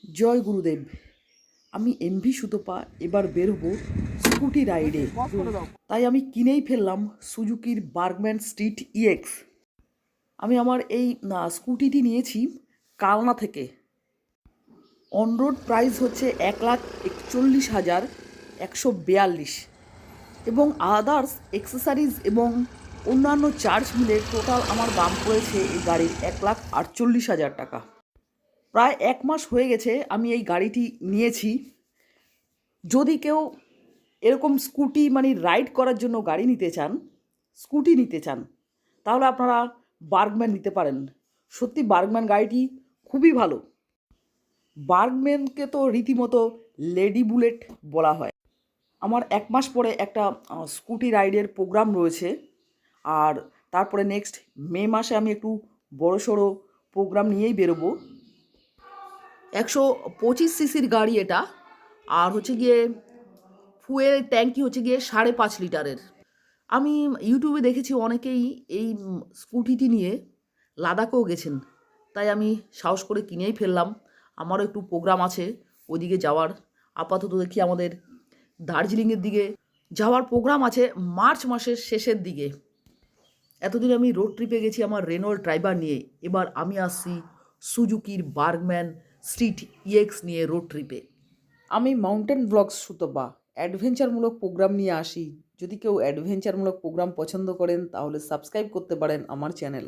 জয় গুরুদেব। আমি এমভি সুতপা এবার বেরোবো স্কুটি রাইডে। তাই আমি কিনেই ফেললাম সুজুকির বার্গম্যান স্ট্রিট ইএক্স। আমি আমার এই স্কুটিটি নিয়েছি কালনা থেকে। অন রোড প্রাইস হচ্ছে 1,41,142 এবং আদার্স এক্সেসারিজ এবং অন্যান্য চার্জ মিলে টোটাল আমার দাম পড়েছে এই গাড়ির 1,48,000 টাকা। প্রায় 1 মাস হয়ে গেছে আমি এই গাড়িটি নিয়েছি। যদি কেউ এরকম স্কুটি মানে রাইড করার জন্য গাড়ি নিতে চান, স্কুটি নিতে চান, তাহলে আপনারা বার্গম্যান নিতে পারেন। সত্যি বার্গম্যান গাড়িটি খুবই ভালো। বার্গম্যানকে তো রীতিমতো লেডি বুলেট বলা হয়। আমার 1 মাস পরে একটা স্কুটি রাইডের প্রোগ্রাম রয়েছে, আর তারপরে নেক্সট মে মাসে আমি একটু বড়সড় প্রোগ্রাম নিয়েই বেরোবো। 125 সিসির গাড়ি এটা, আর হচ্ছে গিয়ে ফুয়েল ট্যাঙ্কি হচ্ছে গিয়ে 5.5 লিটারের। আমি ইউটিউবে দেখেছি অনেকেই এই স্কুটিটি নিয়ে লাদাখেও গেছেন, তাই আমি সাহস করে কিনেই ফেললাম। আমারও একটু প্রোগ্রাম আছে ওইদিকে যাওয়ার। আপাতত দেখি আমাদের দার্জিলিংয়ের দিকে যাওয়ার প্রোগ্রাম আছে মার্চ মাসের শেষের দিকে। এতদিন আমি রোড ট্রিপে গেছি আমার রেনল্ট ড্রাইভার নিয়ে, এবার আমি আসছি সুজুকির বার্গম্যান স্ট্রিট ইএক্স নিয়ে রোড ট্রিপে। আমি মাউন্টেন ব্লগস সুতপা অ্যাডভেঞ্চারমূলক প্রোগ্রাম নিয়ে আসি। যদি কেউ অ্যাডভেঞ্চারমূলক প্রোগ্রাম পছন্দ করেন তাহলে সাবস্ক্রাইব করতে পারেন আমার চ্যানেল।